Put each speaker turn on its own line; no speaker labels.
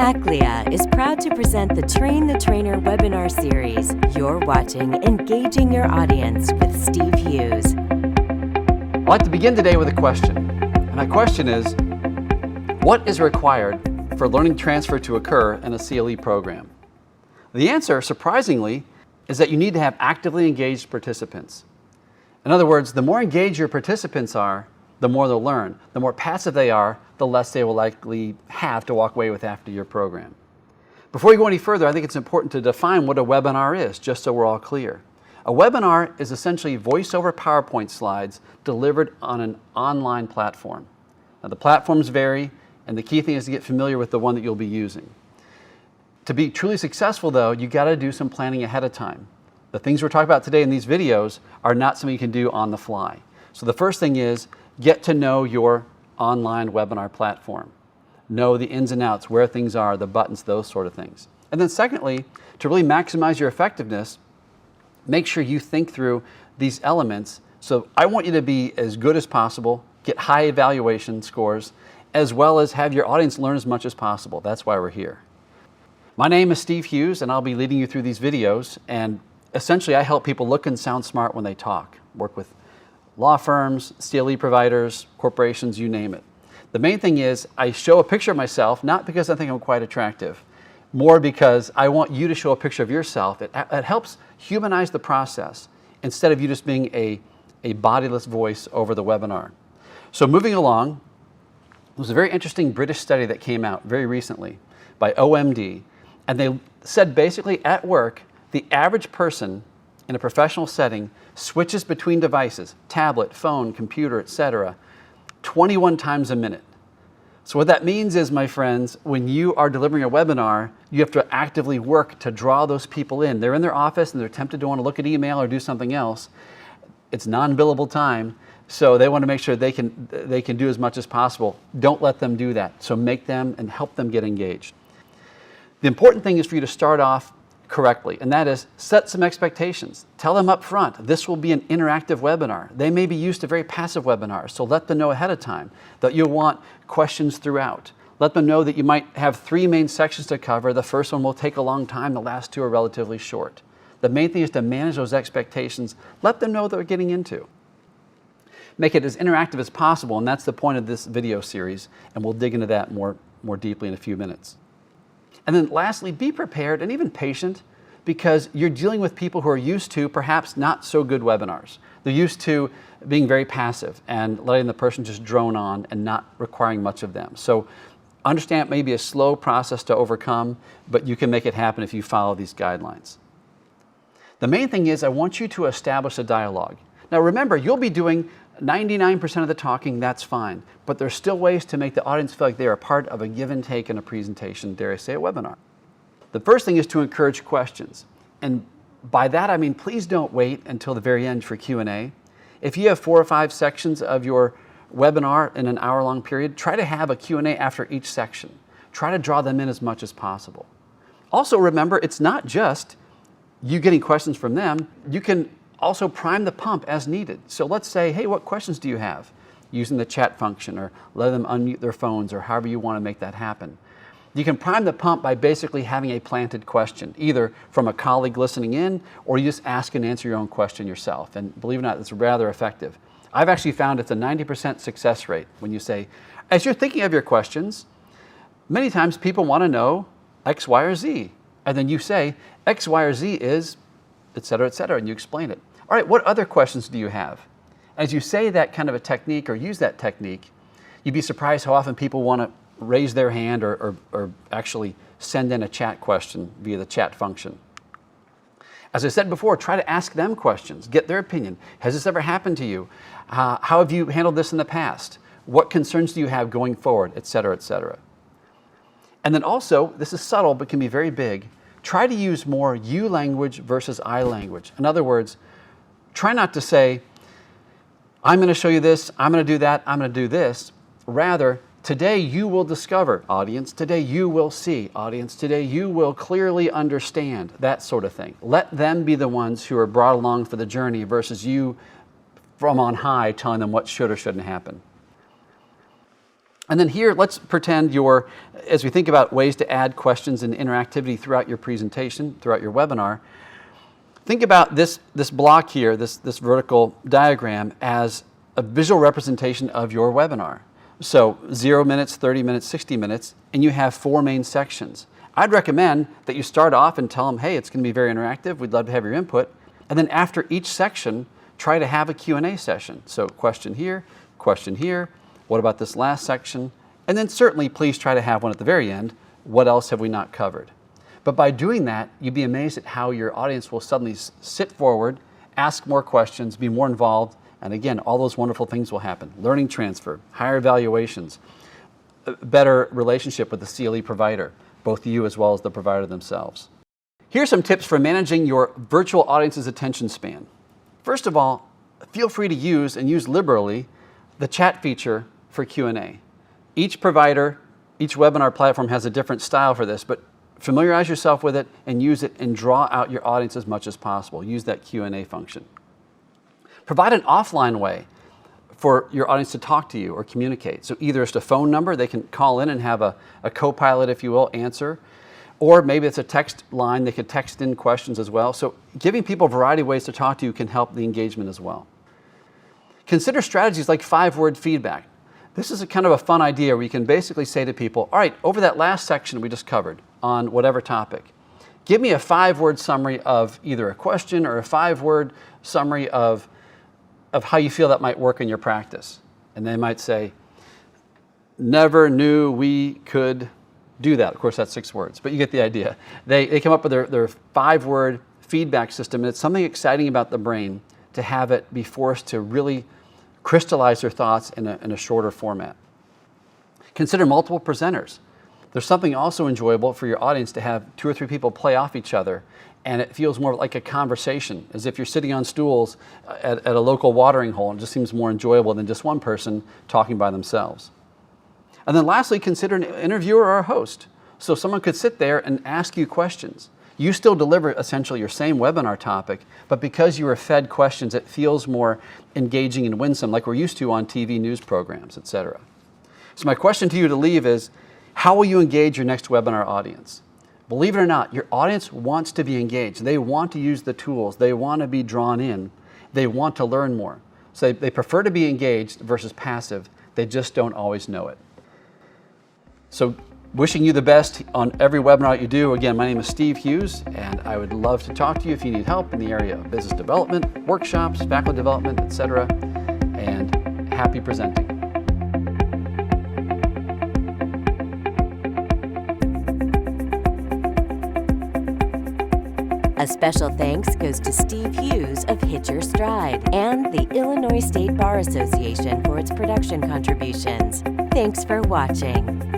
Aclia is proud to present the Train the Trainer webinar series. You're watching Engaging Your Audience with Steve Hughes.
I'd like to begin today with a question. And that question is, what is required for learning transfer to occur in a CLE program? The answer, surprisingly, is that you need to have actively engaged participants. In other words, the more engaged your participants are, the more they'll learn. The more passive they are, the less they will likely have to walk away with after your program. Before we go any further, I think it's important to define what a webinar is, just so we're all clear. A webinar is essentially voice-over PowerPoint slides delivered on an online platform. Now, the platforms vary, and the key thing is to get familiar with the one that you'll be using. To be truly successful, though, you got to do some planning ahead of time. The things we're talking about today in these videos are not something you can do on the fly. So the first thing is, get to know your online webinar platform. Know the ins and outs, where things are, the buttons, those sort of things. And then secondly, to really maximize your effectiveness, make sure you think through these elements. So I want you to be as good as possible, get high evaluation scores, as well as have your audience learn as much as possible. That's why we're here. My name is Steve Hughes, and I'll be leading you through these videos. And essentially, I help people look and sound smart when they talk. Work with law firms, CLE providers, corporations, you name it. The main thing is I show a picture of myself, not because I think I'm quite attractive, more because I want you to show a picture of yourself. It helps humanize the process instead of you just being a bodiless voice over the webinar. So moving along, there was a very interesting British study that came out very recently by OMD, and they said basically at work, the average person in a professional setting switches between devices, tablet, phone, computer, etc., 21 times a minute. So what that means is, my friends, when you are delivering a webinar, you have to actively work to draw those people in. They're in their office and they're tempted to want to look at email or do something else. It's non-billable time, so they want to make sure they can do as much as possible. Don't let them do that. So make them and help them get engaged. The important thing is for you to start off correctly, and that is set some expectations. Tell them up front, this will be an interactive webinar. They may be used to very passive webinars, so let them know ahead of time that you'll want questions throughout. Let them know that you might have 3 main sections to cover. The first one will take a long time, the last 2 are relatively short. The main thing is to manage those expectations. Let them know what they're getting into. Make it as interactive as possible, and that's the point of this video series, and we'll dig into that more deeply in a few minutes. And then lastly, be prepared and even patient, because you're dealing with people who are used to perhaps not so good webinars. They're used to being very passive and letting the person just drone on and not requiring much of them. So understand it may be a slow process to overcome, but you can make it happen if you follow these guidelines. The main thing is I want you to establish a dialogue. Now remember, you'll be doing 99% of the talking, that's fine, but there's still ways to make the audience feel like they are part of a give and take in a presentation, dare I say a webinar. The first thing is to encourage questions. And by that I mean, please don't wait until the very end for Q&A. If you have 4 or 5 sections of your webinar in an hour-long period, try to have a Q&A after each section. Try to draw them in as much as possible. Also remember, it's not just you getting questions from them. You can also prime the pump as needed. So let's say, hey, what questions do you have? Using the chat function, or let them unmute their phones, or however you want to make that happen. You can prime the pump by basically having a planted question, either from a colleague listening in, or you just ask and answer your own question yourself. And believe it or not, it's rather effective. I've actually found it's a 90% success rate when you say, as you're thinking of your questions, many times people want to know X, Y, or Z. And then you say, X, Y, or Z is, et cetera, and you explain it. All right, what other questions do you have? As you say that kind of a technique or use that technique, you'd be surprised how often people want to raise their hand or actually send in a chat question via the chat function. As I said before, try to ask them questions, get their opinion. Has this ever happened to you? How have you handled this in the past? What concerns do you have going forward, et cetera, et cetera. And then also, this is subtle but can be very big, try to use more you language versus I language. In other words, try not to say, I'm going to show you this, I'm going to do that, I'm going to do this. Rather, today you will discover, audience. Today you will see, audience. Today you will clearly understand, that sort of thing. Let them be the ones who are brought along for the journey versus you from on high telling them what should or shouldn't happen. And then here, let's pretend as we think about ways to add questions and interactivity throughout your presentation, throughout your webinar, think about this block here, this vertical diagram, as a visual representation of your webinar. So 0 minutes, 30 minutes, 60 minutes, and you have 4 main sections. I'd recommend that you start off and tell them, hey, it's going to be very interactive. We'd love to have your input. And then after each section, try to have a Q&A session. So question here, what about this last section? And then certainly please try to have one at the very end. What else have we not covered? But by doing that, you'd be amazed at how your audience will suddenly sit forward, ask more questions, be more involved, and again, all those wonderful things will happen. Learning transfer, higher evaluations, a better relationship with the CLE provider, both you as well as the provider themselves. Here's some tips for managing your virtual audience's attention span. First of all, feel free to use liberally the chat feature for Q&A. Each provider, each webinar platform has a different style for this, but familiarize yourself with it and use it and draw out your audience as much as possible. Use that Q&A function. Provide an offline way for your audience to talk to you or communicate. So either it's a phone number, they can call in and have a co-pilot, if you will, answer, or maybe it's a text line, they could text in questions as well. So giving people a variety of ways to talk to you can help the engagement as well. Consider strategies like 5-word feedback. This is a kind of a fun idea where you can basically say to people, all right, over that last section we just covered on whatever topic, give me a 5-word summary of either a question or a 5-word summary of how you feel that might work in your practice. And they might say, never knew we could do that. Of course, that's 6 words, but you get the idea. They come up with their 5-word feedback system, and it's something exciting about the brain to have it be forced to really crystallize their thoughts in a shorter format. Consider multiple presenters. There's something also enjoyable for your audience to have 2 or 3 people play off each other, and it feels more like a conversation, as if you're sitting on stools at a local watering hole, and it just seems more enjoyable than just one person talking by themselves. And then lastly, consider an interviewer or a host. So someone could sit there and ask you questions. You still deliver essentially your same webinar topic, but because you were fed questions, it feels more engaging and winsome, like we're used to on TV news programs, etc. So my question to you to leave is, how will you engage your next webinar audience? Believe it or not, your audience wants to be engaged. They want to use the tools. They want to be drawn in. They want to learn more. So they prefer to be engaged versus passive. They just don't always know it. So wishing you the best on every webinar you do. Again, my name is Steve Hughes, and I would love to talk to you if you need help in the area of business development, workshops, faculty development, etc. And happy presenting.
A special thanks goes to Steve Hughes of Hit Your Stride and the Illinois State Bar Association for its production contributions. Thanks for watching.